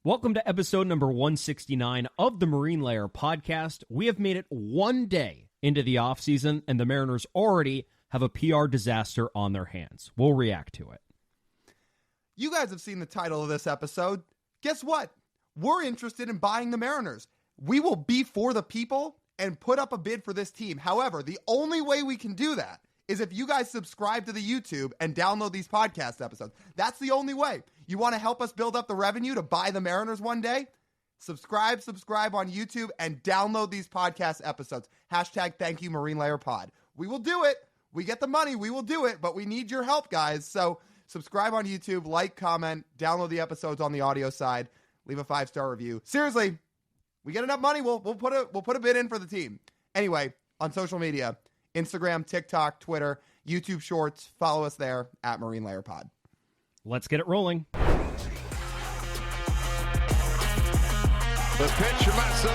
Welcome to episode number 169 of the Marine Layer podcast. We have made it one day into the offseason, and the Mariners already have a PR disaster on their hands. We'll react to it. You guys have seen the title of this episode. Guess what? We're interested in buying the Mariners. We will be for the people and put up a bid for this team. However, the only way we can do that is if you guys subscribe to the YouTube and download these podcast episodes. That's the only way. You want to help us build up the revenue to buy the Mariners one day? Subscribe on YouTube and download these podcast episodes. Hashtag thank you Marine Layer Pod. We will do it. We get the money. We will do it, but we need your help, guys. So subscribe on YouTube, like, comment, download the episodes on the audio side, leave a 5-star review. Seriously, we get enough money, we'll put a bid in for the team. Anyway, on social media, Instagram, TikTok, Twitter, YouTube Shorts, follow us there at Marine Layer Pod. Let's get it rolling. The pitch from Zato.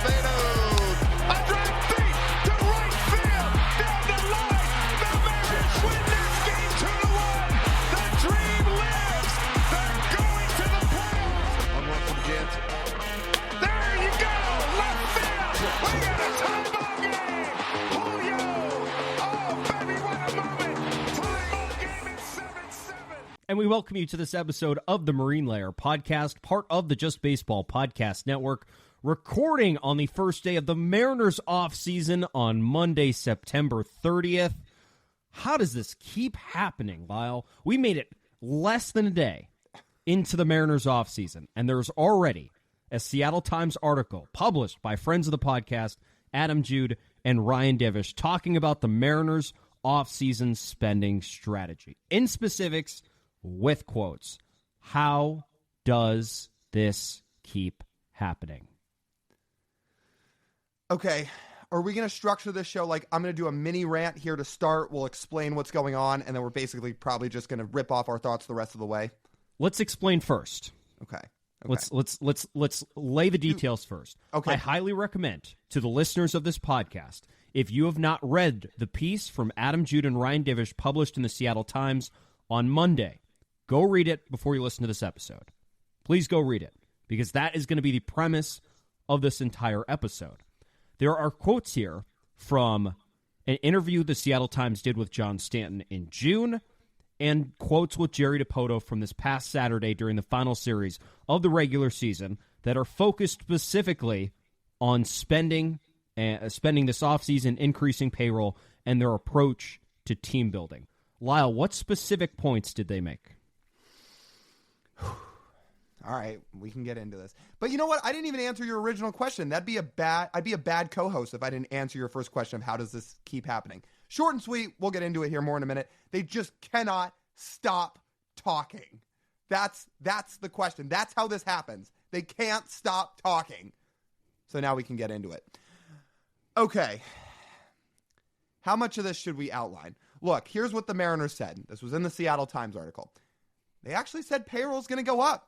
A drive deep to right field. Down the line. The Mariners win this game 2-1. The dream lives. They're going to the playoffs. 1-1 from Jansen. There you go. Left field. We got a tie ball game. Julio. Oh, baby, what a moment. Tie ball game at 7-7. And we welcome you to this episode of the Marine Layer podcast, part of the Just Baseball Podcast Network, recording on the first day of the Mariners offseason on Monday, September 30th. How does this keep happening, Lyle? We made it less than a day into the Mariners offseason, and there's already a Seattle Times article published by friends of the podcast, Adam Jude and Ryan Divish, talking about the Mariners offseason spending strategy. In specifics, with quotes. How does this keep happening? Okay, are we going to structure this show like I'm going to do a mini rant here to start? We'll explain what's going on, and then we're basically probably just going to rip off our thoughts the rest of the way. Let's explain first. Okay. Let's lay the details first. Okay. I highly recommend to the listeners of this podcast, if you have not read the piece from Adam Jude and Ryan Divish published in the Seattle Times on Monday, go read it before you listen to this episode. Please go read it, because that is going to be the premise of this entire episode. There are quotes here from an interview the Seattle Times did with John Stanton in June, and quotes with Jerry Dipoto from this past Saturday during the final series of the regular season that are focused specifically on spending this offseason, increasing payroll, and their approach to team building. Lyle, what specific points did they make? All right, we can get into this. But you know what? I didn't even answer your original question. I'd be a bad co-host if I didn't answer your first question of how does this keep happening. Short and sweet. We'll get into it here more in a minute. They just cannot stop talking. That's the question. That's how this happens. They can't stop talking. So now we can get into it. Okay. How much of this should we outline? Look, here's what the Mariners said. This was in the Seattle Times article. They actually said payroll is going to go up.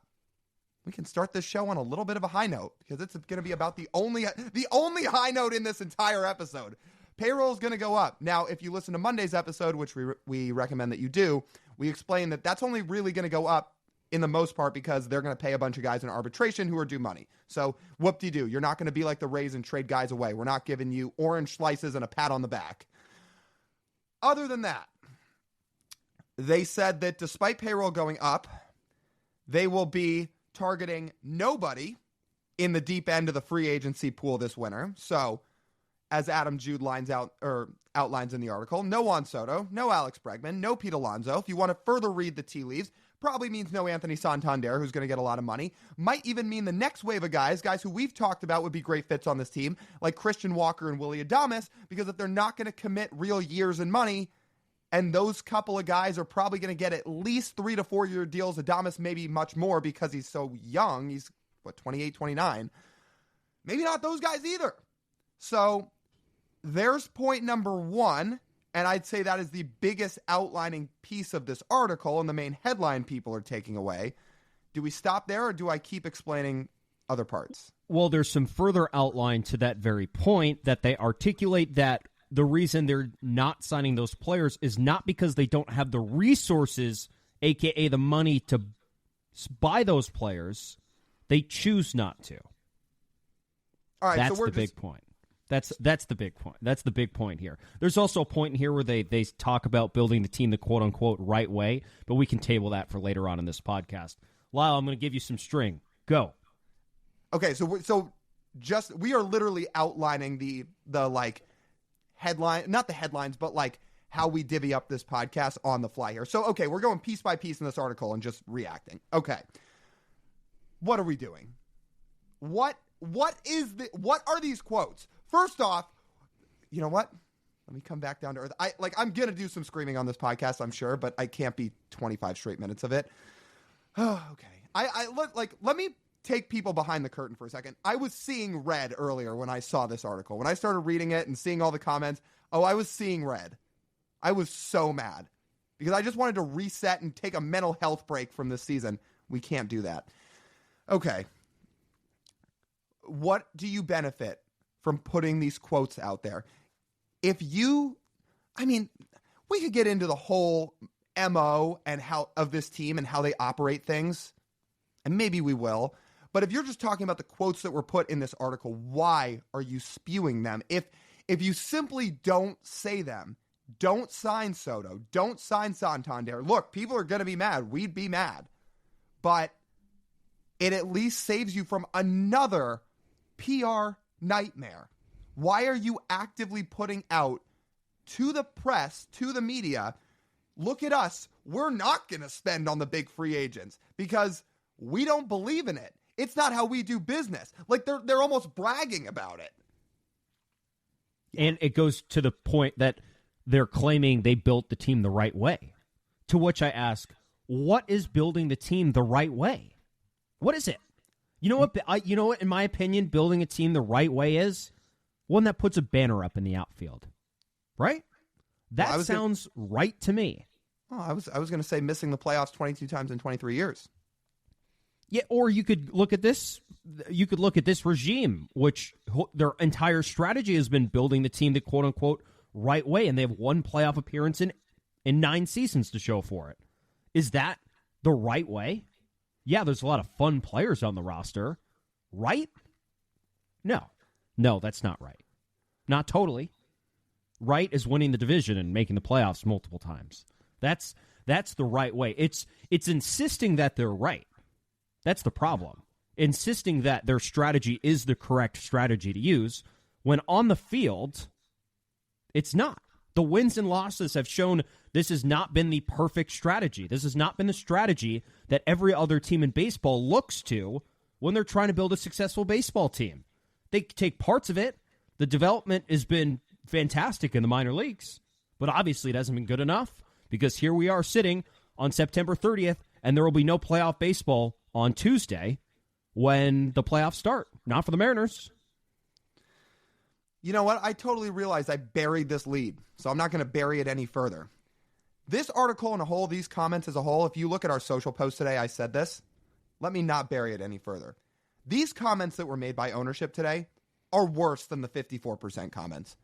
We can start this show on a little bit of a high note because it's going to be about the only high note in this entire episode. Payroll is going to go up. Now, if you listen to Monday's episode, which we recommend that you do, we explain that that's only really going to go up in the most part because they're going to pay a bunch of guys in arbitration who are due money. So whoop-de-doo. You're not going to be like the Rays and trade guys away. We're not giving you orange slices and a pat on the back. Other than that, they said that despite payroll going up, they will be targeting nobody in the deep end of the free agency pool this winter. So, as Adam Jude outlines in the article, no Juan Soto, no Alex Bregman, no Pete Alonso. If you want to further read the tea leaves, probably means no Anthony Santander, who's going to get a lot of money. Might even mean the next wave of guys who we've talked about would be great fits on this team, like Christian Walker and Willy Adames, because if they're not going to commit real years and money, and those couple of guys are probably going to get at least 3 to 4 year deals. Adames maybe much more because he's so young. He's, 28, 29. Maybe not those guys either. So there's point number one, and I'd say that is the biggest outlining piece of this article and the main headline people are taking away. Do we stop there, or do I keep explaining other parts? Well, there's some further outline to that very point that they articulate that the reason they're not signing those players is not because they don't have the resources, a.k.a. the money to buy those players, They choose not to. All right, That's so we're the big point. That's the big point. That's the big point here. There's also a point in here where they talk about building the team the quote-unquote right way, but we can table that for later on in this podcast. Lyle, I'm going to give you some string. Go. Okay, so we are literally outlining the like headline, not the headlines, but like how we divvy up this podcast on the fly here. So, okay, we're going piece by piece in this article and just reacting. Okay. What are we doing? What are these quotes? First off, you know what? Let me come back down to earth. I'm going to do some screaming on this podcast, I'm sure, but I can't be 25 straight minutes of it. Oh, okay. Let me take people behind the curtain for a second. I was seeing red earlier when I saw this article. When I started reading it and seeing all the comments, I was seeing red. I was so mad because I just wanted to reset and take a mental health break from this season. We can't do that. Okay. What do you benefit from putting these quotes out there? We could get into the whole MO and how of this team and how they operate things, and maybe we will. But if you're just talking about the quotes that were put in this article, why are you spewing them? If you simply don't say them, don't sign Soto, don't sign Santander. Look, people are going to be mad. We'd be mad. But it at least saves you from another PR nightmare. Why are you actively putting out to the press, to the media, look at us, we're not going to spend on the big free agents because we don't believe in it. It's not how we do business. Like they're almost bragging about it. And it goes to the point that they're claiming they built the team the right way. To which I ask, what is building the team the right way? What is it? You know what, in my opinion, building a team the right way is? One that puts a banner up in the outfield. Right? That sounds right to me. Oh, I was going to say missing the playoffs 22 times in 23 years. Yeah, or you could look at this. You could look at this regime, which their entire strategy has been building the team the quote unquote right way, and they have one playoff appearance in 9 seasons to show for it. Is that the right way? Yeah, there's a lot of fun players on the roster, right? No, that's not right. Not totally. Right is winning the division and making the playoffs multiple times. That's the right way. It's insisting that they're right. That's the problem. Insisting that their strategy is the correct strategy to use when on the field, it's not. The wins and losses have shown this has not been the perfect strategy. This has not been the strategy that every other team in baseball looks to when they're trying to build a successful baseball team. They take parts of it. The development has been fantastic in the minor leagues, but obviously it hasn't been good enough because here we are sitting on September 30th, and there will be no playoff baseball on Tuesday when the playoffs start. Not for the Mariners. You know what? I totally realized I buried this lead, so I'm not going to bury it any further. This article in a whole, these comments as a whole, if you look at our social post today, I said this. Let me not bury it any further. These comments that were made by ownership today are worse than the 54% comments.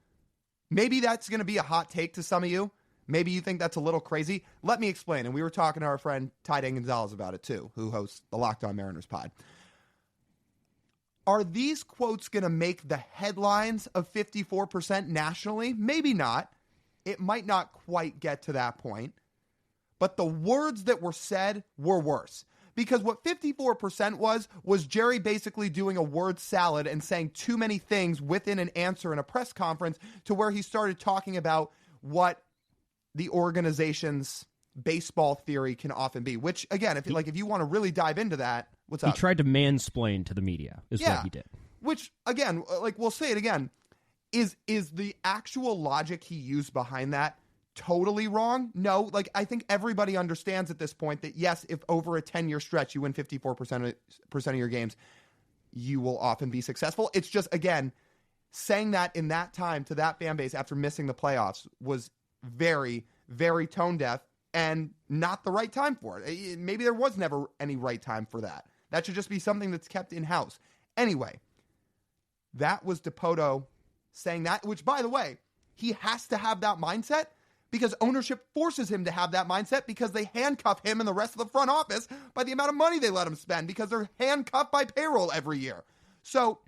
Maybe that's going to be a hot take to some of you. Maybe you think that's a little crazy. Let me explain. And we were talking to our friend Ty Dan Gonzalez about it too, who hosts the Locked On Mariners pod. Are these quotes going to make the headlines of 54% nationally? Maybe not. It might not quite get to that point. But the words that were said were worse. Because what 54% was Jerry basically doing a word salad and saying too many things within an answer in a press conference to where he started talking about what the organization's baseball theory can often be. Which, again, if you want to really dive into that, what's up? He tried to mansplain to the media is what he did. Which, again, we'll say it again, is the actual logic he used behind that totally wrong? No, I think everybody understands at this point that yes, if over a 10-year stretch you win 54% of your games, you will often be successful. It's just, again, saying that in that time to that fan base after missing the playoffs was very, very tone deaf and not the right time for it. Maybe there was never any right time for that. That should just be something that's kept in-house. Anyway, that was Dipoto saying that, which, by the way, he has to have that mindset because ownership forces him to have that mindset because they handcuff him and the rest of the front office by the amount of money they let him spend because they're handcuffed by payroll every year. So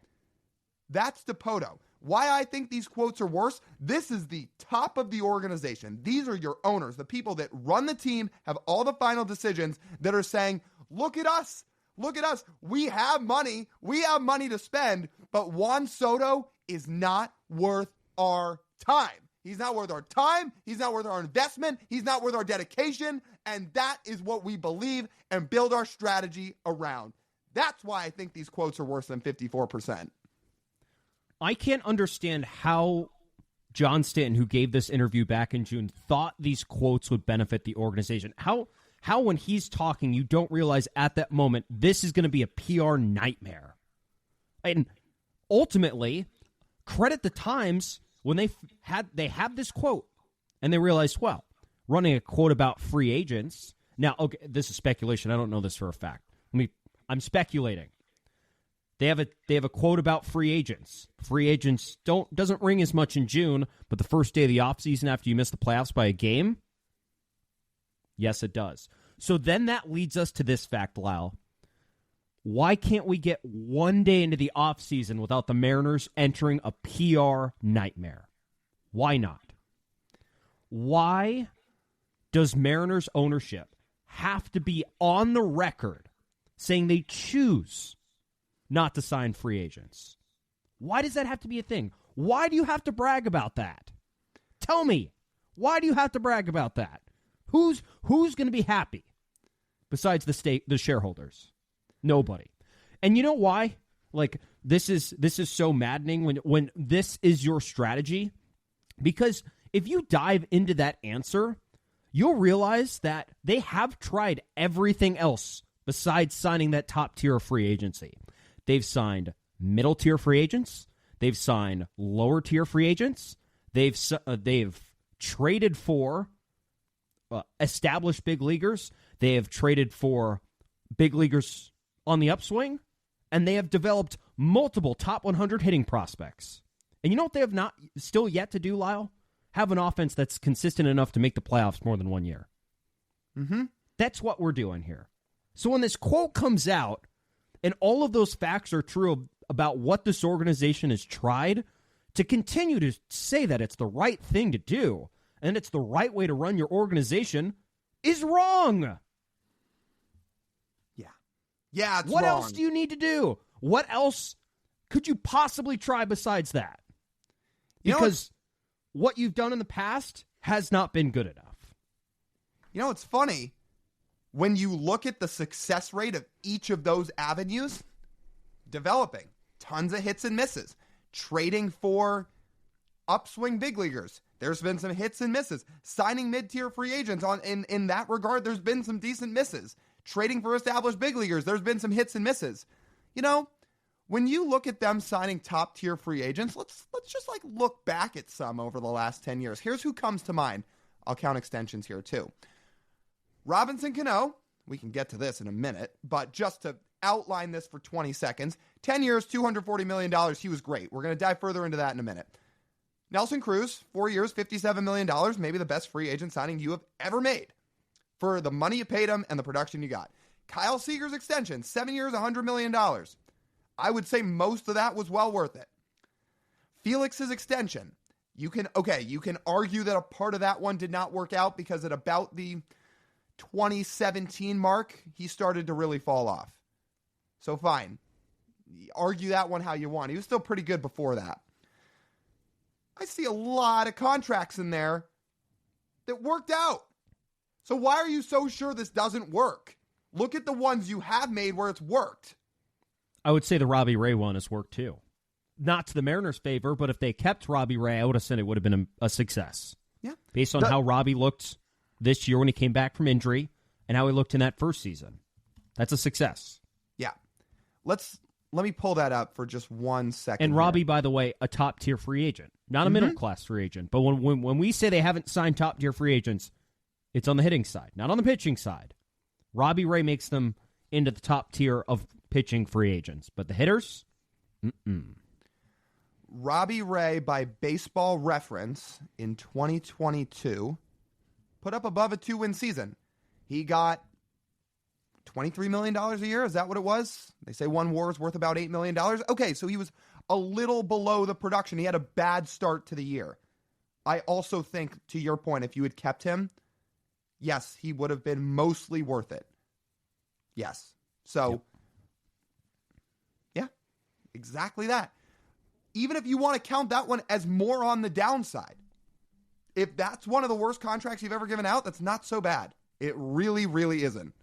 that's Dipoto. Why I think these quotes are worse, this is the top of the organization. These are your owners, the people that run the team, have all the final decisions, that are saying, look at us. Look at us. We have money. We have money to spend, but Juan Soto is not worth our time. He's not worth our time. He's not worth our investment. He's not worth our dedication. And that is what we believe and build our strategy around. That's why I think these quotes are worse than 54%. I can't understand how John Stanton, who gave this interview back in June, thought these quotes would benefit the organization. How when he's talking, you don't realize at that moment this is going to be a PR nightmare. And ultimately, credit the Times when they have this quote and they realized, well, running a quote about free agents. Now, okay, this is speculation. I don't know this for a fact. I'm speculating. They have a quote about free agents. Free agents doesn't ring as much in June, but the first day of the offseason after you miss the playoffs by a game, yes, it does. So then that leads us to this fact, Lyle. Why can't we get one day into the offseason without the Mariners entering a PR nightmare? Why not? Why does Mariners ownership have to be on the record saying they choose not to sign free agents? Why does that have to be a thing? Why do you have to brag about that? Tell me, why do you have to brag about that? Who's going to be happy besides the shareholders? Nobody. And you know why? Like, this is so maddening when this is your strategy, because if you dive into that answer, you'll realize that they have tried everything else besides signing that top tier of free agency. They've signed middle tier free agents. They've signed lower tier free agents. They've traded for established big leaguers. They have traded for big leaguers on the upswing, and they have developed multiple top 100 hitting prospects. And you know what they have not still yet to do, Lyle? Have an offense that's consistent enough to make the playoffs more than 1 year. Mm-hmm. That's what we're doing here. So when this quote comes out, and all of those facts are true about what this organization has tried, to continue to say that it's the right thing to do and it's the right way to run your organization is wrong. Yeah, it's what wrong. else do you need to do? What else could you possibly try besides that? Because what you've done in the past has not been good enough. You know, it's funny. When you look at the success rate of each of those avenues, developing tons of hits and misses, trading for upswing big leaguers, there's been some hits and misses, signing mid-tier free agents in that regard, there's been some decent misses. Trading for established big leaguers, there's been some hits and misses. You know, when you look at them signing top-tier free agents, let's just like look back at some over the last 10 years. Here's who comes to mind. I'll count extensions here too. Robinson Cano, we can get to this in a minute, but just to outline this for 20 seconds, 10 years, $240 million, he was great. We're going to dive further into that in a minute. Nelson Cruz, 4 years, $57 million, maybe the best free agent signing you have ever made for the money you paid him and the production you got. Kyle Seager's extension, 7 years, $100 million. I would say most of that was well worth it. Felix's extension, you can argue that a part of that one did not work out because at about the 2017 mark, he started to really fall off. So fine. Argue that one how you want. He was still pretty good before that. I see a lot of contracts in there that worked out. So why are you so sure this doesn't work? Look at the ones you have made where it's worked. I would say the Robbie Ray one has worked too. Not to the Mariners' favor, but if they kept Robbie Ray, I would have said it would have been a success. Yeah. Based on how Robbie looked this year when he came back from injury and how he looked in that first season. That's a success. Yeah. Let me pull that up for just 1 second. And Robbie, by the way, a top-tier free agent. Not a middle-class free agent. But when we say they haven't signed top-tier free agents, it's on the hitting side, not on the pitching side. Robbie Ray makes them into the top tier of pitching free agents. But the hitters? Robbie Ray, by Baseball Reference, in 2022, put up above a 2-win season. He got $23 million a year. Is that what it was? They say one WAR is worth about $8 million. Okay, so he was a little below the production. He had a bad start to the year. I also think, to your point, if you had kept him, yes, he would have been mostly worth it. Yes. So, yeah, exactly that. Even if you want to count that one as more on the downside, if that's one of the worst contracts you've ever given out, that's not so bad. It really, really isn't.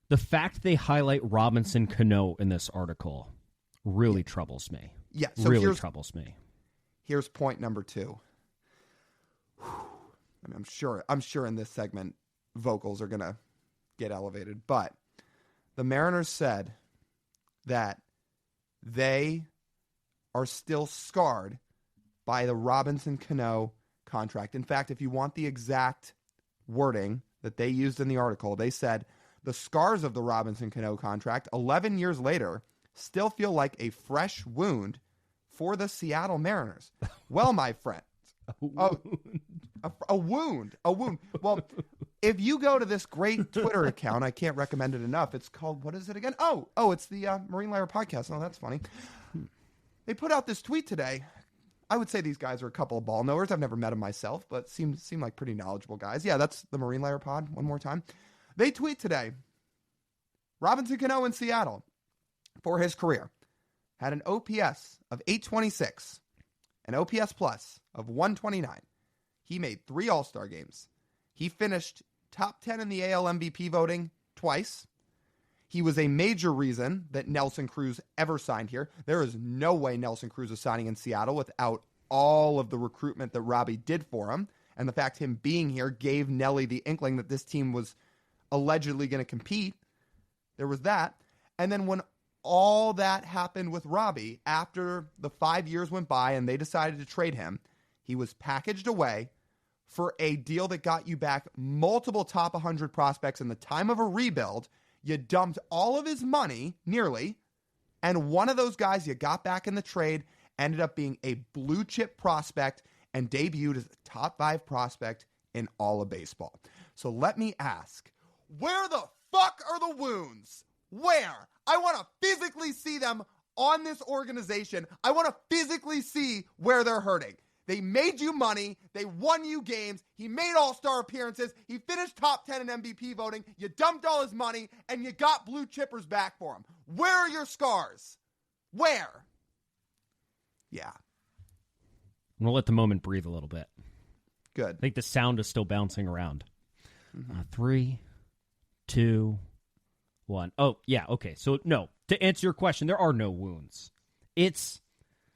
The fact they highlight Robinson Cano in this article really troubles me. Yeah, so really troubles me. Here's point number 2. I mean, I'm sure in this segment vocals are gonna get elevated, but the Mariners said that they are still scarred by the Robinson Cano contract. In fact, if you want the exact wording that they used in the article, they said the scars of the Robinson Cano contract 11 years later still feel like a fresh wound for the Seattle Mariners. Well, my friend, a wound. Well, if you go to this great Twitter account, I can't recommend it enough. It's called, what is it again? Oh, it's the Marine Layer podcast. Oh, that's funny. They put out this tweet today. I would say these guys are a couple of ball knowers. I've never met them myself, but seem like pretty knowledgeable guys. Yeah, that's the Marine Layer pod. One more time. They tweet today, Robinson Cano in Seattle for his career had an OPS of 826, an OPS plus of 129. He made 3 All-Star games. He finished top 10 in the AL MVP voting twice. He was a major reason that Nelson Cruz ever signed here. There is no way Nelson Cruz is signing in Seattle without all of the recruitment that Robbie did for him. And the fact him being here gave Nelly the inkling that this team was allegedly going to compete. There was that. And then when all that happened with Robbie, after the 5 years went by and they decided to trade him, he was packaged away for a deal that got you back multiple top 100 prospects in the time of a rebuild. You dumped all of his money, nearly, and one of those guys you got back in the trade ended up being a blue chip prospect and debuted as a top 5 prospect in all of baseball. So let me ask, where the fuck are the wounds? Where? I want to physically see them on this organization. I want to physically see where they're hurting. They made you money. They won you games. He made all-star appearances. He finished top 10 in MVP voting. You dumped all his money, and you got blue chippers back for him. Where are your scars? Where? Yeah. I'm going to let the moment breathe a little bit. Good. I think the sound is still bouncing around. 3, 2, 1. Oh, yeah, okay. So, no, to answer your question, there are no wounds. It's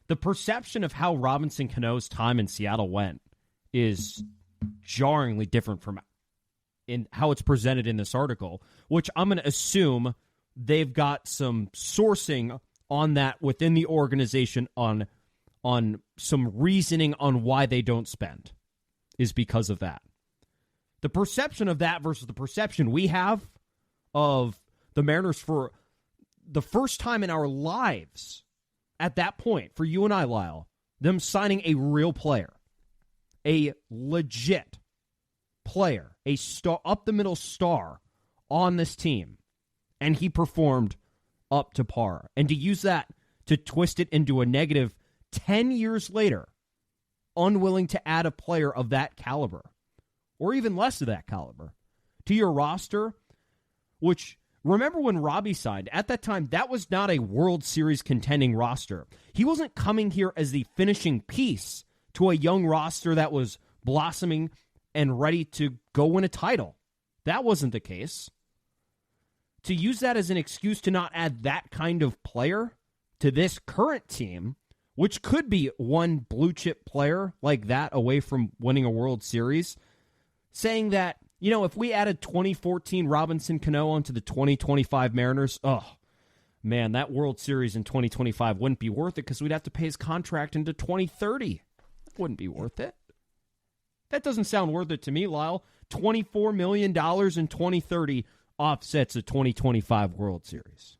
the perception of how Robinson Cano's time in Seattle went is jarringly different from in how it's presented in this article, which I'm going to assume they've got some sourcing on that within the organization on some reasoning on why they don't spend is because of that. The perception of that versus the perception we have of the Mariners for the first time in our lives at that point, for you and I, Lyle, them signing a real player, a legit player, a star, up-the-middle star on this team, and he performed up to par. And to use that to twist it into a negative 10 years later, unwilling to add a player of that caliber, or even less of that caliber, to your roster, which, remember when Robbie signed, at that time, that was not a World Series contending roster. He wasn't coming here as the finishing piece to a young roster that was blossoming and ready to go win a title. That wasn't the case. To use that as an excuse to not add that kind of player to this current team, which could be one blue chip player like that away from winning a World Series, saying that, you know, if we added 2014 Robinson Cano onto the 2025 Mariners, oh, man, that World Series in 2025 wouldn't be worth it because we'd have to pay his contract into 2030. That wouldn't be worth it. That doesn't sound worth it to me, Lyle. $24 million in 2030 offsets a 2025 World Series.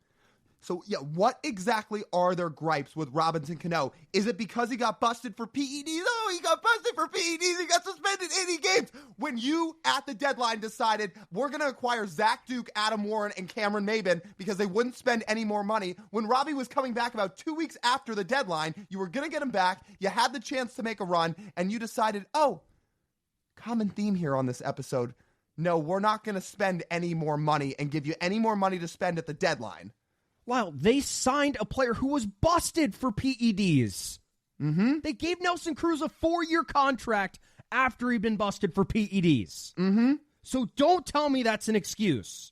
So, yeah, what exactly are their gripes with Robinson Cano? Is it because he got busted for PEDs? Oh, he got busted for PEDs. He got suspended 80 games. When you, at the deadline, decided we're going to acquire Zach Duke, Adam Warren, and Cameron Maben because they wouldn't spend any more money. When Robbie was coming back about 2 weeks after the deadline, you were going to get him back. You had the chance to make a run, and you decided, oh, common theme here on this episode. No, we're not going to spend any more money and give you any more money to spend at the deadline. Wow, they signed a player who was busted for PEDs. Mm-hmm. They gave Nelson Cruz a 4-year contract after he'd been busted for PEDs. Mm-hmm. So don't tell me that's an excuse.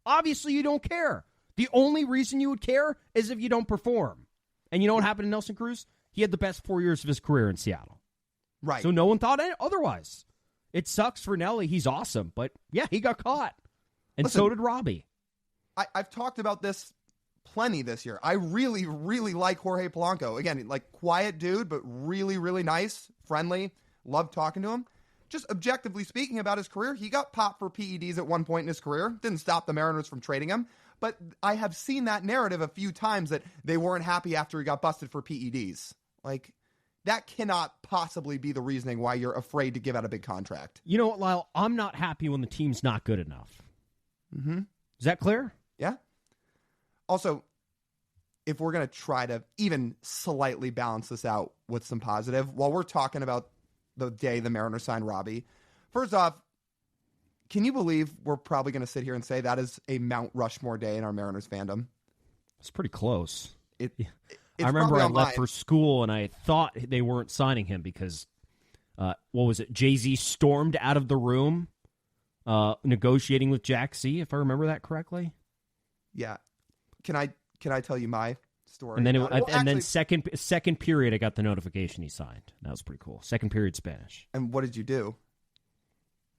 Obviously, you don't care. The only reason you would care is if you don't perform. And you know what happened to Nelson Cruz? He had the best 4 years of his career in Seattle. Right. So no one thought otherwise. It sucks for Nelly. He's awesome. But, yeah, he got caught. And Listen, so did Robbie. I've talked about this plenty this year. I really, really like Jorge Polanco. Again, like quiet dude, but really, really nice, friendly. Love talking to him. Just objectively speaking about his career, he got popped for PEDs at one point in his career. Didn't stop the Mariners from trading him. But I have seen that narrative a few times that they weren't happy after he got busted for PEDs. Like, that cannot possibly be the reasoning why you're afraid to give out a big contract. You know what, Lyle? I'm not happy when the team's not good enough. Mm-hmm. Is that clear? Yeah. Also, if we're going to try to even slightly balance this out with some positive, while we're talking about the day the Mariners signed Robbie, first off, can you believe we're probably going to sit here and say that is a Mount Rushmore day in our Mariners fandom? It's pretty close. It's I remember I left mine. for school and I thought they weren't signing him because, what was it? Jay-Z stormed out of the room negotiating with Jack C., if I remember that correctly. Yeah. Can I tell you my story? And then actually, second period, I got the notification he signed. That was pretty cool. Second period Spanish. And what did you do?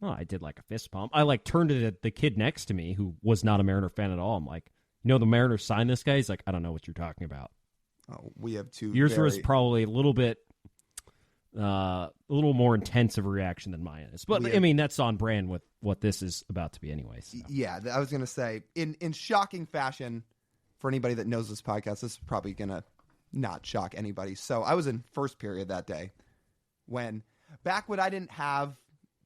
Oh, I did like a fist pump. I turned to the kid next to me who was not a Mariner fan at all. I'm like, the Mariners signed this guy? He's like, I don't know what you're talking about. Oh, we have two. Yours was probably a little more intense of a reaction than mine is. But, I mean, that's on brand with what this is about to be anyway. So. Yeah, I was going to say, in shocking fashion, for anybody that knows this podcast, this is probably going to not shock anybody. So I was in first period that day back when I didn't have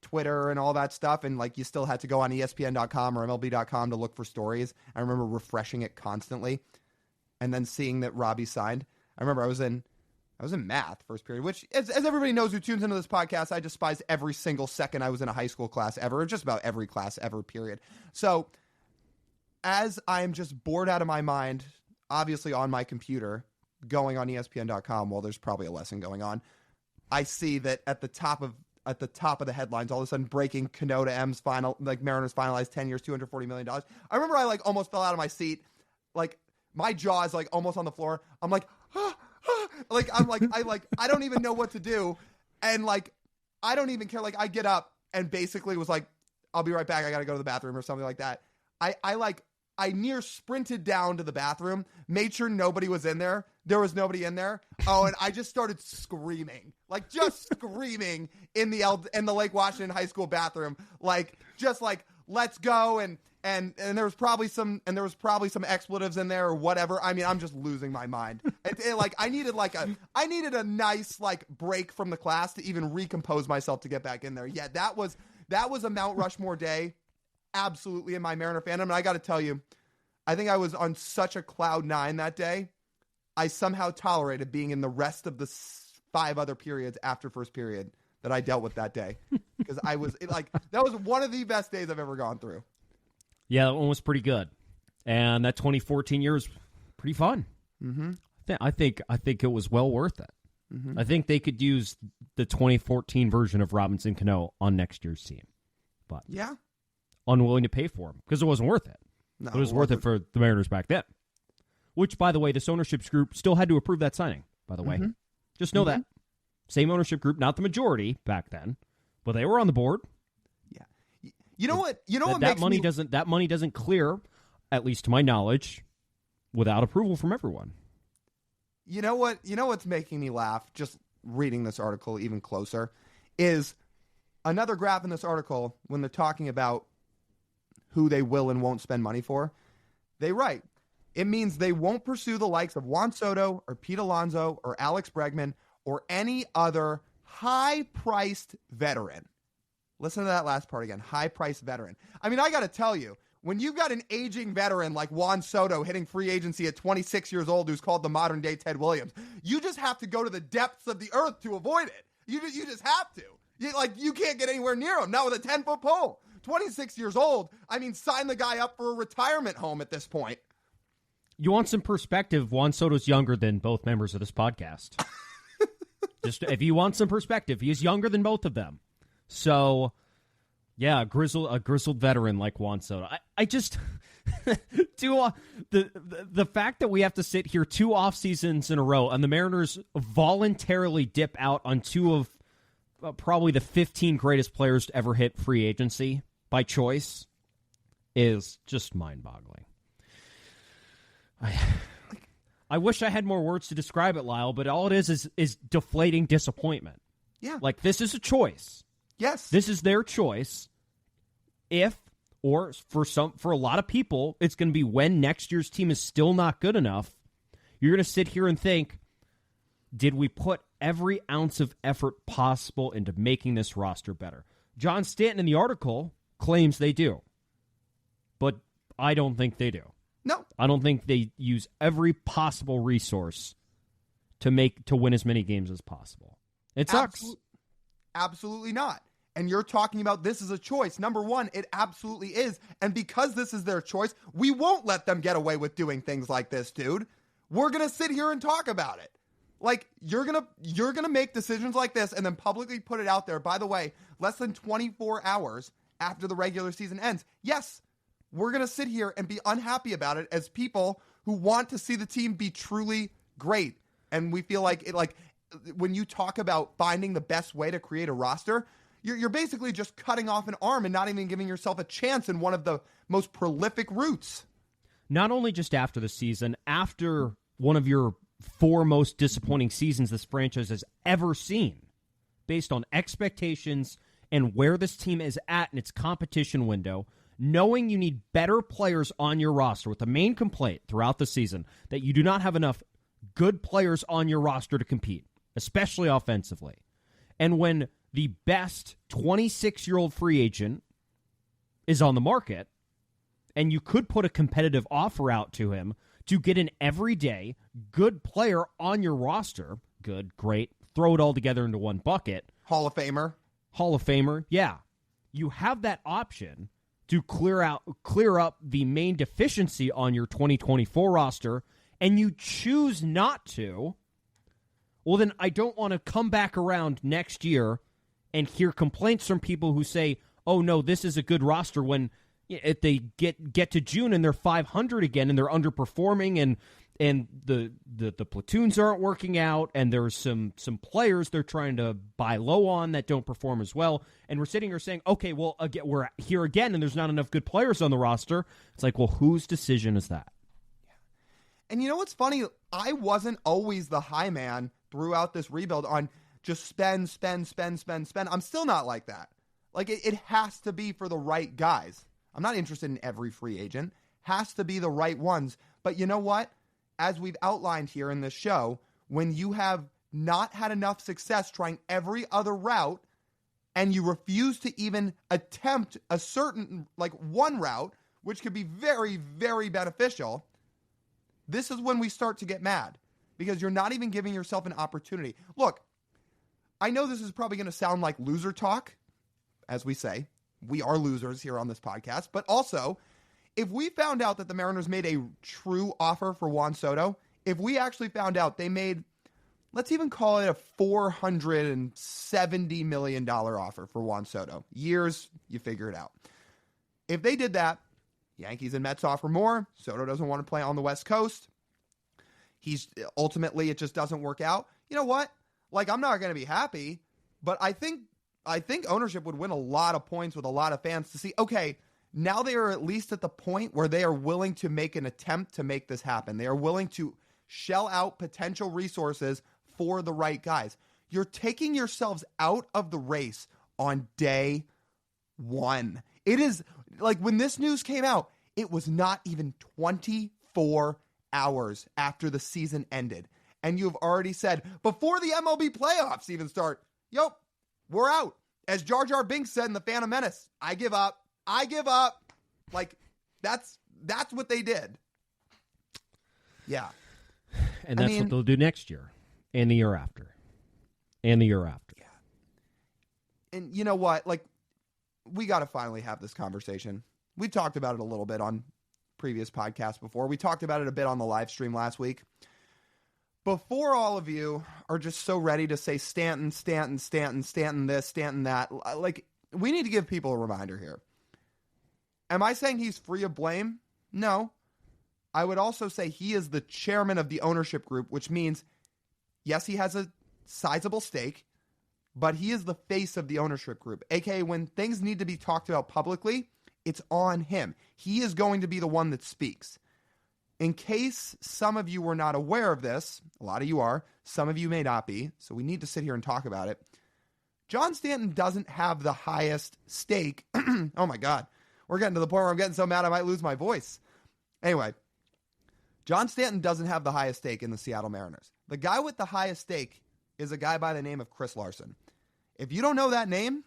Twitter and all that stuff, and like you still had to go on ESPN.com or MLB.com to look for stories. I remember refreshing it constantly and then seeing that Robbie signed. I remember I was in math first period, which as everybody knows who tunes into this podcast, I despise every single second I was in a high school class ever, just about every class ever, period. So as I'm just bored out of my mind, obviously on my computer, going on ESPN.com while there's probably a lesson going on, I see that at the top of the headlines, all of a sudden breaking Cano to M's final, like Mariners finalized 10 years, $240 million. I remember I like almost fell out of my seat. Like my jaw is like almost on the floor. I'm like, I don't even know what to do. And like, I don't even care. Like I get up and basically was like, I'll be right back. I got to go to the bathroom or something like that. I near sprinted down to the bathroom, made sure nobody was in there. There was nobody in there. Oh, and I just started screaming, like just screaming in the Lake Washington High School bathroom, like just like let's go, and there was probably some expletives in there or whatever. I mean, I'm just losing my mind. Like I needed a nice like break from the class to even recompose myself to get back in there. Yeah, that was a Mount Rushmore day. Absolutely in my Mariner fandom. And I got to tell you, I think I was on such a cloud nine that day. I somehow tolerated being in the rest of the 5 other periods after first period that I dealt with that day. Because that was one of the best days I've ever gone through. Yeah, that one was pretty good. And that 2014 year was pretty fun. Mm-hmm. I think it was well worth it. Mm-hmm. I think they could use the 2014 version of Robinson Cano on next year's team. But yeah. Unwilling to pay for him because it wasn't worth it. No, but it was worth it for the Mariners back then. Which, by the way, this ownership group still had to approve that signing, by the way. Mm-hmm. Just know that. Same ownership group, not the majority back then, but they were on the board. Yeah. You know what that money doesn't clear, at least to my knowledge, without approval from everyone. You know what's making me laugh, just reading this article even closer, is another graph in this article when they're talking about who they will and won't spend money for. They write, It means they won't pursue the likes of Juan Soto or Pete Alonso or Alex Bregman or any other high-priced veteran. Listen to that last part again, high-priced veteran. I mean, I got to tell you, when you've got an aging veteran like Juan Soto hitting free agency at 26 years old who's called the modern-day Ted Williams, you just have to go to the depths of the earth to avoid it. You just have to. You can't get anywhere near him, not with a 10-foot pole. 26 years old, I mean, sign the guy up for a retirement home at this point. You want some perspective, Juan Soto's younger than both members of this podcast. Just if you want some perspective, he is younger than both of them. So, yeah, a grizzled veteran like Juan Soto. I just the fact that we have to sit here 2 off seasons in a row and the Mariners voluntarily dip out on 2 of probably the 15 greatest players to ever hit free agency by choice is just mind-boggling. I wish I had more words to describe it, Lyle, but all it is deflating disappointment. Yeah. Like, this is a choice. Yes. This is their choice. For a lot of people, it's going to be when next year's team is still not good enough. You're going to sit here and think, did we put every ounce of effort possible into making this roster better? John Stanton in the article claims they do, but I don't think they do. No. I don't think they use every possible resource to win as many games as possible. It sucks. Absolutely not. And you're talking about this is a choice. Number one, it absolutely is. And because this is their choice, we won't let them get away with doing things like this, dude. We're going to sit here and talk about it. Like, you're going to make decisions like this and then publicly put it out there. By the way, less than 24 hours after the regular season ends. Yes, we're going to sit here and be unhappy about it as people who want to see the team be truly great. And we feel like when you talk about finding the best way to create a roster, you're basically just cutting off an arm and not even giving yourself a chance in one of the most prolific routes. Not only just after the season, after one of your 4 most disappointing seasons this franchise has ever seen, based on expectations and where this team is at in its competition window, knowing you need better players on your roster, with the main complaint throughout the season that you do not have enough good players on your roster to compete, especially offensively. And when the best 26-year-old free agent is on the market, and you could put a competitive offer out to him to get an everyday good player on your roster, good, great, throw it all together into one bucket. Hall of Famer, yeah. You have that option to clear up the main deficiency on your 2024 roster, and you choose not to, well, then I don't want to come back around next year and hear complaints from people who say, oh, no, this is a good roster, when if they get to June and they're 500 again and they're underperforming and the platoons aren't working out and there's some players they're trying to buy low on that don't perform as well. And we're sitting here saying, okay, well, again, we're here again and there's not enough good players on the roster. It's like, well, whose decision is that? And you know what's funny? I wasn't always the high man throughout this rebuild on just spend. I'm still not like that. Like, it has to be for the right guys. I'm not interested in every free agent. Has to be the right ones. But you know what? As we've outlined here in this show, when you have not had enough success trying every other route and you refuse to even attempt a certain, one route, which could be very, very beneficial, this is when we start to get mad because you're not even giving yourself an opportunity. Look, I know this is probably going to sound like loser talk, as we say. We are losers here on this podcast, but also, if we found out that the Mariners made a true offer for Juan Soto, if we actually found out they made, let's even call it a $470 million offer for Juan Soto. Years, you figure it out. If they did that, Yankees and Mets offer more. Soto doesn't want to play on the West Coast. Ultimately, it just doesn't work out. You know what? I'm not going to be happy, but I think ownership would win a lot of points with a lot of fans to see, okay, now they are at least at the point where they are willing to make an attempt to make this happen. They are willing to shell out potential resources for the right guys. You're taking yourselves out of the race on day one. It is when this news came out, it was not even 24 hours after the season ended, and you've already said, before the MLB playoffs even start, yo, we're out. As Jar Jar Binks said in The Phantom Menace, I give up. I give up. Like, that's what they did. Yeah. And that's what they'll do next year, and the year after, and the year after. Yeah. And you know what? Like, we got to finally have this conversation. We talked about it a little bit on previous podcasts before. We talked about it a bit on the live stream last week. Before all of you are just so ready to say Stanton, Stanton, Stanton, Stanton this, Stanton that, like, we need to give people a reminder here. Am I saying he's free of blame? No. I would also say he is the chairman of the ownership group, which means, yes, he has a sizable stake, but he is the face of the ownership group. AKA, when things need to be talked about publicly, it's on him. He is going to be the one that speaks. In case some of you were not aware of this, a lot of you are, some of you may not be, so we need to sit here and talk about it. John Stanton doesn't have the highest stake. Oh my God. We're getting to the point where I'm getting so mad I might lose my voice. Anyway, John Stanton doesn't have the highest stake in the Seattle Mariners. The guy with the highest stake is a guy by the name of Chris Larson. If you don't know that name,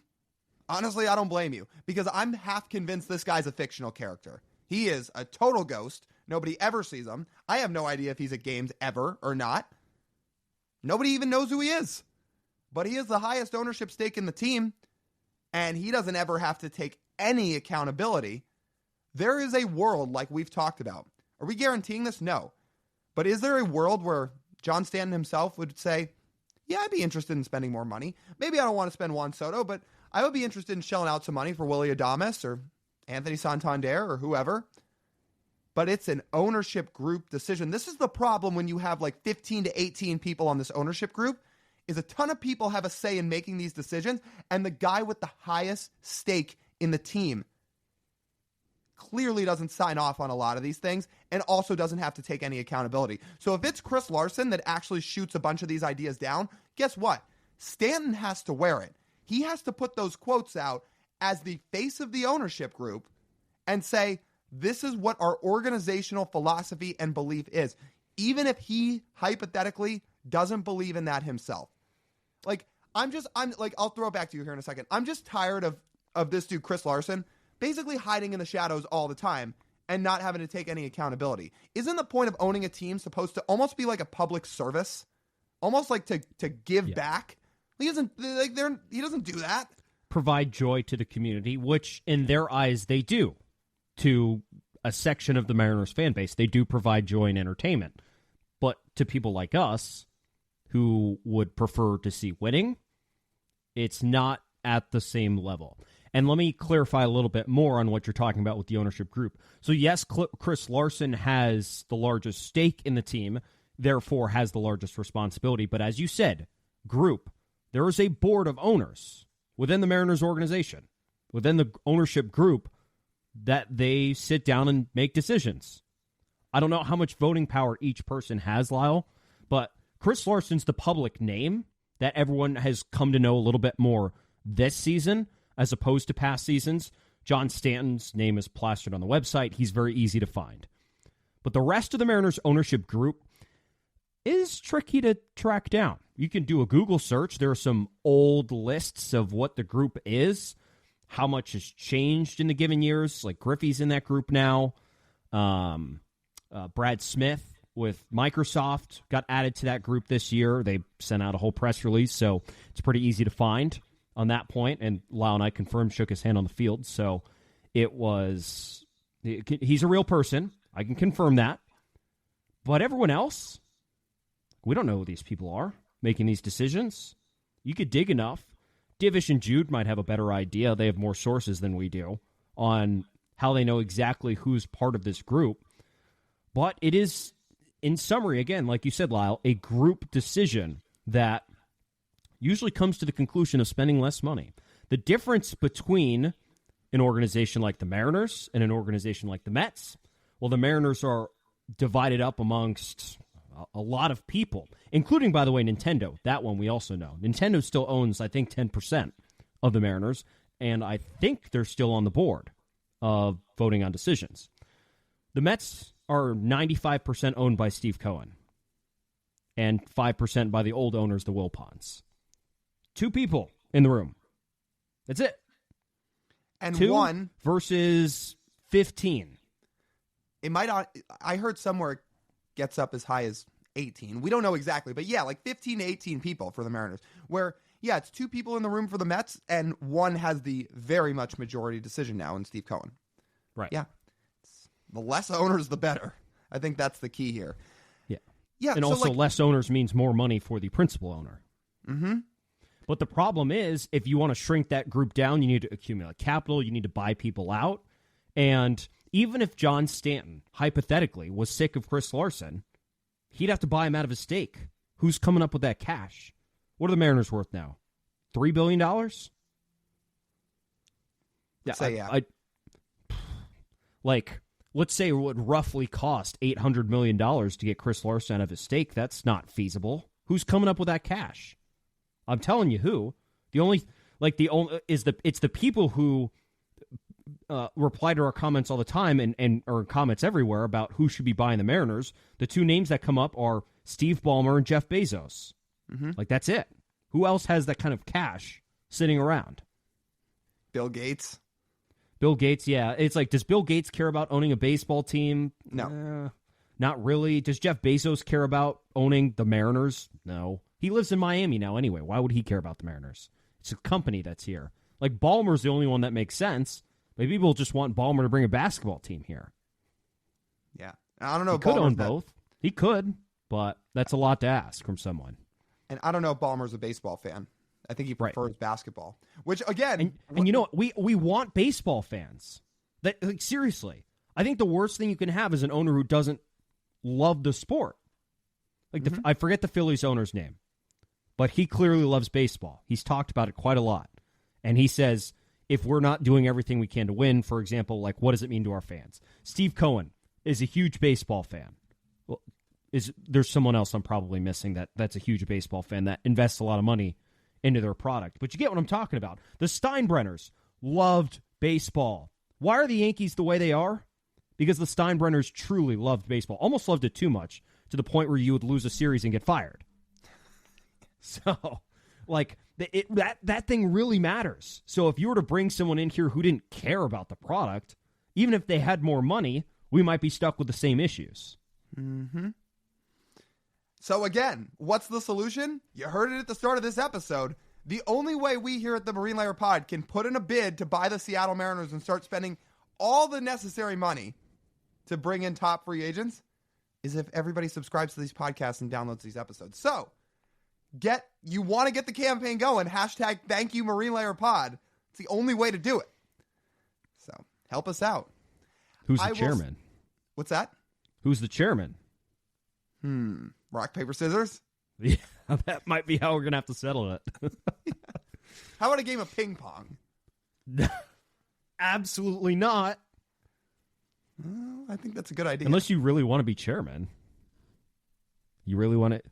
honestly, I don't blame you, because I'm half convinced this guy's a fictional character. He is a total ghost. Nobody ever sees him. I have no idea if he's at games ever or not. Nobody even knows who he is. But he has the highest ownership stake in the team, and he doesn't ever have to take any accountability. There is a world like we've talked about. Are we guaranteeing this? No. But is there a world where John Stanton himself would say, yeah, I'd be interested in spending more money. Maybe I don't want to spend Juan Soto, but I would be interested in shelling out some money for Willy Adames or Anthony Santander or whoever. But it's an ownership group decision. This is the problem when you have like 15 to 18 people on this ownership group, is a ton of people have a say in making these decisions, and the guy with the highest stake in the team clearly doesn't sign off on a lot of these things and also doesn't have to take any accountability. So if it's Chris Larson that actually shoots a bunch of these ideas down, guess what? Stanton has to wear it. He has to put those quotes out as the face of the ownership group and say, this is what our organizational philosophy and belief is, even if he hypothetically doesn't believe in that himself. Like, I'm like, I'll throw it back to you here in a second. I'm just tired of this dude, Chris Larson, basically hiding in the shadows all the time and not having to take any accountability. Isn't the point of owning a team supposed to almost be like a public service? Almost like to give back? He doesn't do that. Provide joy to the community, which in their eyes they do. To a section of the Mariners fan base, they do provide joy and entertainment. But to people like us who would prefer to see winning, it's not at the same level. And let me clarify a little bit more on what you're talking about with the ownership group. So yes, Chris Larson has the largest stake in the team, therefore has the largest responsibility. But as you said, group, there is a board of owners within the Mariners organization, within the ownership group, that they sit down and make decisions. I don't know how much voting power each person has, Lyle, but Chris Larson's the public name that everyone has come to know a little bit more this season as opposed to past seasons. John Stanton's name is plastered on the website. He's very easy to find. But the rest of the Mariners ownership group is tricky to track down. You can do a Google search. There are some old lists of what the group is, how much has changed in the given years. Like Griffey's in that group now. Brad Smith with Microsoft got added to that group this year. They sent out a whole press release, so it's pretty easy to find on that point. And Lyle and I confirmed, shook his hand on the field. So he's a real person. I can confirm that. But everyone else, we don't know who these people are making these decisions. You could dig enough. Divish and Jude might have a better idea. They have more sources than we do on how they know exactly who's part of this group. But it is, in summary, again, like you said, Lyle, a group decision that usually comes to the conclusion of spending less money. The difference between an organization like the Mariners and an organization like the Mets, well, the Mariners are divided up amongst a lot of people, including, by the way, Nintendo. That one we also know. Nintendo still owns, I think, 10% of the Mariners, and I think they're still on the board of voting on decisions. The Mets are 95% owned by Steve Cohen and 5% by the old owners, the Wilpons. 2 people in the room. That's it. And 2 one versus 15. It might. I heard somewhere it gets up as high as 18. We don't know exactly, but yeah, like 15 to 18 people for the Mariners. Where, yeah, it's 2 people in the room for the Mets, and one has the very much majority decision now in Steve Cohen. Right. Yeah. The less owners, the better. I think that's the key here. Yeah. Yeah. And so also, less owners means more money for the principal owner. Mm-hmm. But the problem is, if you want to shrink that group down, you need to accumulate capital, you need to buy people out. And even if John Stanton, hypothetically, was sick of Chris Larson, he'd have to buy him out of his stake. Who's coming up with that cash? What are the Mariners worth now? $3 billion? Yeah. Let's say it would roughly cost $800 million to get Chris Larson out of his stake. That's not feasible. Who's coming up with that cash? I'm telling you who. It's the people who reply to our comments all the time and or comments everywhere about who should be buying the Mariners. The 2 names that come up are Steve Ballmer and Jeff Bezos. Mm-hmm. That's it. Who else has that kind of cash sitting around? Bill Gates. Bill Gates, yeah. It's like, does Bill Gates care about owning a baseball team? No. Not really. Does Jeff Bezos care about owning the Mariners? No. He lives in Miami now anyway. Why would he care about the Mariners? It's a company that's here. Like, Ballmer's the only one that makes sense. Maybe people just want Ballmer to bring a basketball team here. Yeah. I don't know. He could own both. He could, but that's a lot to ask from someone. And I don't know if Ballmer's a baseball fan. I think he prefers basketball. Which, again... And you know what? We want baseball fans. Seriously. I think the worst thing you can have is an owner who doesn't love the sport. I forget the Phillies owner's name, but he clearly loves baseball. He's talked about it quite a lot. And he says, if we're not doing everything we can to win, for example, what does it mean to our fans? Steve Cohen is a huge baseball fan. Well, there's someone else I'm probably missing that's a huge baseball fan that invests a lot of money into their product. But you get what I'm talking about. The Steinbrenners loved baseball. Why are the Yankees the way they are? Because the Steinbrenners truly loved baseball. Almost loved it too much, to the point where you would lose a series and get fired. So, that thing really matters. So if you were to bring someone in here who didn't care about the product, even if they had more money, we might be stuck with the same issues. Mm-hmm. So again, what's the solution? You heard it at the start of this episode. The only way we here at the Marine Layer Pod can put in a bid to buy the Seattle Mariners and start spending all the necessary money to bring in top free agents is if everybody subscribes to these podcasts and downloads these episodes. So, you want to get the campaign going, hashtag thank you Marine Layer Pod. It's the only way to do it. So, help us out. Who's the chairman? What's that? Who's the chairman? Rock, paper, scissors? Yeah, that might be how we're going to have to settle it. How about a game of ping pong? Absolutely not. Well, I think that's a good idea. Unless you really want to be chairman. You really want it?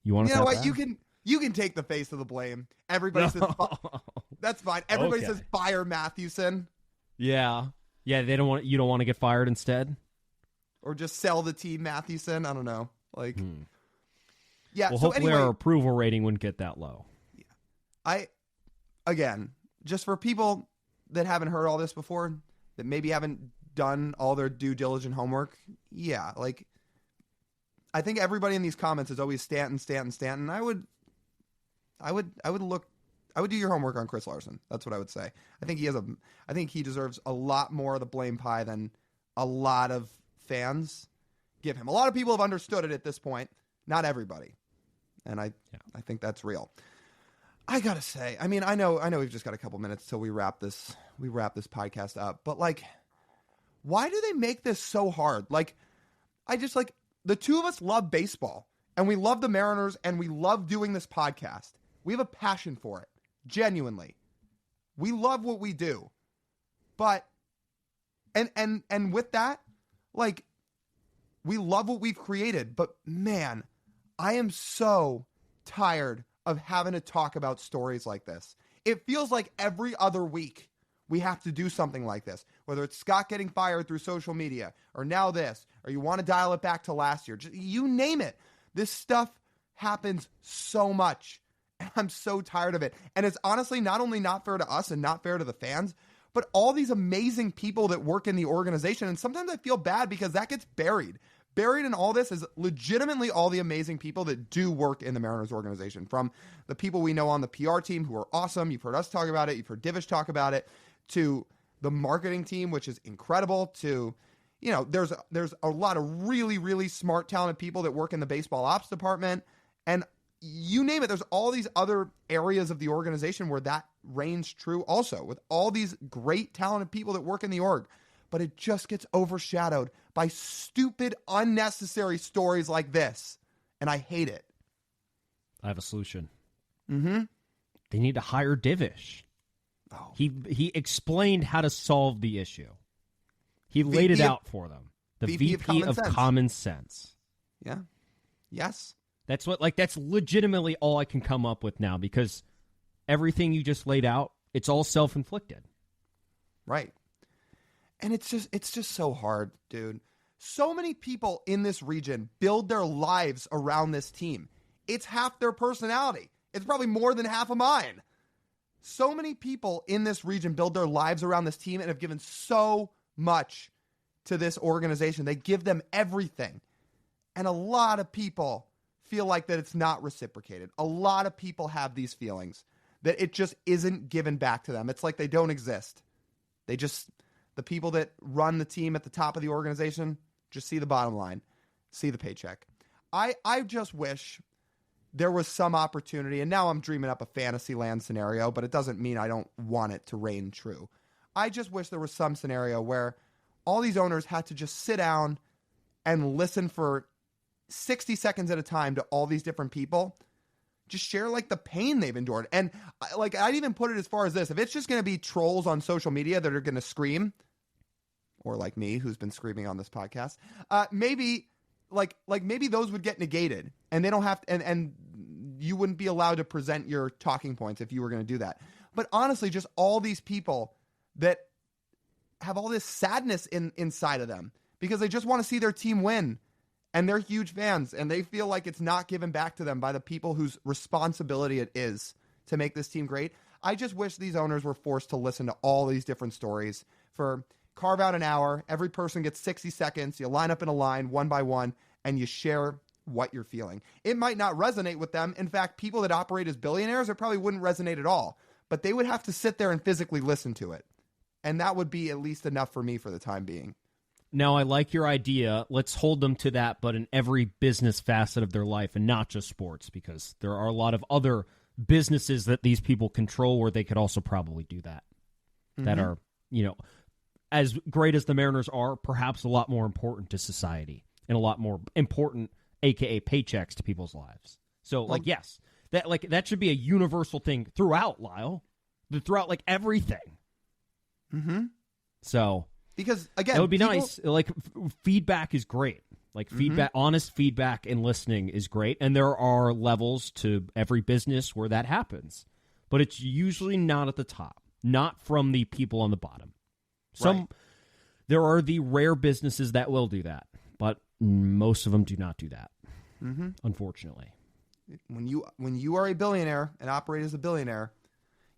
You want it? You know what? Bad? You can take the face of the blame. Everybody says that's fine. Everybody says fire Mathewson. Yeah. Yeah, you don't want to get fired instead? Or just sell the team Mathewson. I don't know. Yeah. Well, so hopefully anyway, our approval rating wouldn't get that low. Yeah. Again, just for people that haven't heard all this before, that maybe haven't done all their due diligent homework. Yeah. I think everybody in these comments is always Stanton. I would do your homework on Chris Larson. That's what I would say. I think he deserves a lot more of the blame pie than a lot of fans give him. A lot of people have understood it at this point. Not everybody. And I think that's real. I gotta say, I mean, I know we've just got a couple minutes till we wrap this podcast up, but why do they make this so hard? The two of us love baseball and we love the Mariners and we love doing this podcast. We have a passion for it. Genuinely. We love what we do. But, and with that, we love what we've created, but man, I am so tired of having to talk about stories like this. It feels like every other week we have to do something like this, whether it's Scott getting fired through social media, or now this, or you want to dial it back to last year. Just, you name it. This stuff happens so much. And I'm so tired of it. And it's honestly not only not fair to us and not fair to the fans, but all these amazing people that work in the organization. And sometimes I feel bad because that gets buried. Buried in all this is legitimately all the amazing people that do work in the Mariners organization. From the people we know on the PR team who are awesome. You've heard us talk about it. You've heard Divish talk about it. To the marketing team, which is incredible. To, you know, there's a lot of really, really smart, talented people that work in the baseball ops department. And you name it, there's all these other areas of the organization where that reigns true also, with all these great, talented people that work in the org. But it just gets overshadowed by stupid, unnecessary stories like this. And I hate it. I have a solution. Mm-hmm. They need to hire Divish. Oh. He explained how to solve the issue. He laid it out for them. The VP of Common Sense. Yeah. Yes. That's legitimately all I can come up with now, because everything you just laid out, it's all self-inflicted. Right. And it's just so hard, dude. So many people in this region build their lives around this team. It's half their personality. It's probably more than half of mine. So many people in this region build their lives around this team and have given so much to this organization. They give them everything. And a lot of people feel like that it's not reciprocated. A lot of people have these feelings that it just isn't given back to them. It's like they don't exist. The people that run the team at the top of the organization just see the bottom line, see the paycheck. I just wish there was some opportunity, and now I'm dreaming up a fantasy land scenario, but it doesn't mean I don't want it to reign true. I just wish there was some scenario where all these owners had to just sit down and listen for 60 seconds at a time to all these different people, just share like the pain they've endured. And like, I'd even put it as far as this: if it's just going to be trolls on social media that are going to scream, or like me, who's been screaming on this podcast, maybe maybe those would get negated, and they don't have to, and you wouldn't be allowed to present your talking points if you were going to do that. But honestly, just all these people that have all this sadness inside of them because they just want to see their team win, and they're huge fans, and they feel like it's not given back to them by the people whose responsibility it is to make this team great. I just wish these owners were forced to listen to all these different stories. Carve out an hour. Every person gets 60 seconds. You line up in a line one by one, and you share what you're feeling. It might not resonate with them. In fact, people that operate as billionaires, it probably wouldn't resonate at all. But they would have to sit there and physically listen to it. And that would be at least enough for me for the time being. Now, I like your idea. Let's hold them to that, but in every business facet of their life, and not just sports, because there are a lot of other businesses that these people control where they could also probably do that. Mm-hmm. That are, as great as the Mariners are, perhaps a lot more important to society and a lot more important, aka paychecks, to people's lives. So, yes, that should be a universal thing throughout, Lyle, throughout everything. Mm-hmm. So, because again, that would be nice. Feedback is great. Feedback, honest feedback and listening is great. And there are levels to every business where that happens, but it's usually not at the top, not from the people on the bottom. There are the rare businesses that will do that, but most of them do not do that. Mm-hmm. Unfortunately, when you are a billionaire and operate as a billionaire,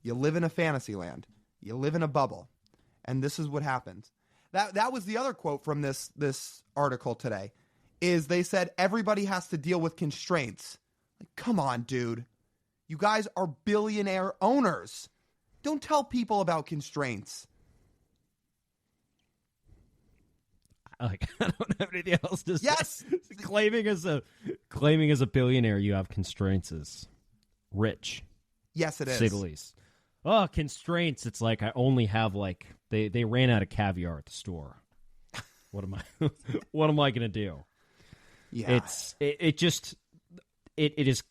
you live in a fantasy land. You live in a bubble, and this is what happens. That was the other quote from this article today. Is they said everybody has to deal with constraints. Come on, dude. You guys are billionaire owners. Don't tell people about constraints. I don't have anything else to say. Yes, claiming as a billionaire, you have constraints is rich. Yes, it is. To say the least. Oh, constraints. It's like I only have they ran out of caviar at the store. What am I going to do? Yeah, it is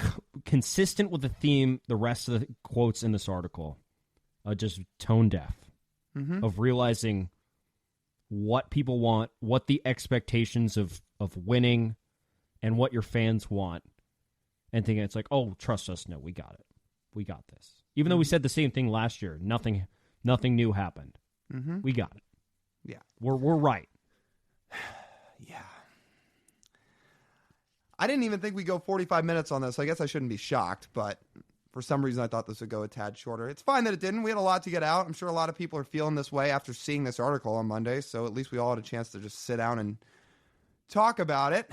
consistent with the theme. The rest of the quotes in this article, just tone deaf, of realizing what people want, what the expectations of winning, and what your fans want, and thinking it's like, oh, trust us. No, we got it. We got this. Even though we said the same thing last year, nothing new happened. We got it. Yeah, we're right. Yeah, I didn't even think we'd go 45 minutes on this. I guess I shouldn't be shocked, but for some reason I thought this would go a tad shorter. It's fine that it didn't. We had a lot to get out. I'm sure a lot of people are feeling this way after seeing this article on Monday, so at least we all had a chance to just sit down and talk about it.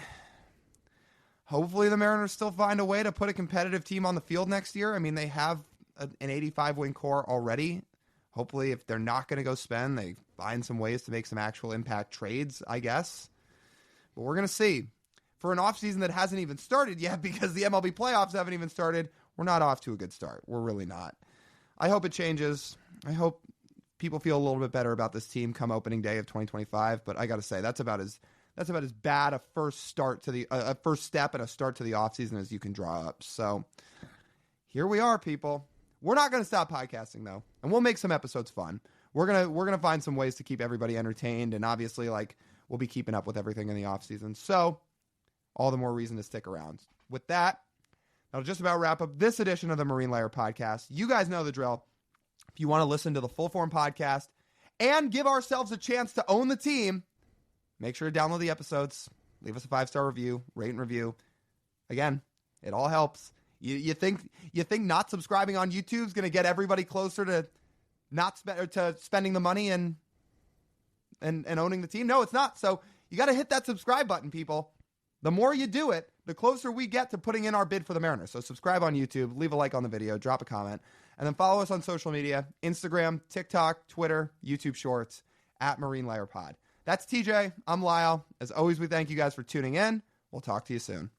Hopefully the Mariners still find a way to put a competitive team on the field next year. I mean, they have an 85-win core already. Hopefully, if they're not going to go spend, they find some ways to make some actual impact trades, I guess. But we're going to see. For an offseason that hasn't even started yet because the MLB playoffs haven't even started, we're not off to a good start. We're really not. I hope it changes. I hope people feel a little bit better about this team come opening day of 2025. But I got to say, that's about as bad a first start to a first step and a start to the offseason as you can draw up. So here we are, people. We're not going to stop podcasting though, and we'll make some episodes fun. We're gonna find some ways to keep everybody entertained, and obviously, like, we'll be keeping up with everything in the offseason. So all the more reason to stick around. With that, that'll just about wrap up this edition of the Marine Layer Podcast. You guys know the drill. If you want to listen to the full form podcast and give ourselves a chance to own the team, make sure to download the episodes, leave us a 5-star review, rate and review. Again, it all helps. You think not subscribing on YouTube is going to get everybody closer to spending the money and owning the team? No, it's not. So you got to hit that subscribe button, people. The more you do it, the closer we get to putting in our bid for the Mariners. So subscribe on YouTube, leave a like on the video, drop a comment, and then follow us on social media: Instagram, TikTok, Twitter, YouTube Shorts @MarineLayerPod. That's TJ. I'm Lyle. As always, we thank you guys for tuning in. We'll talk to you soon.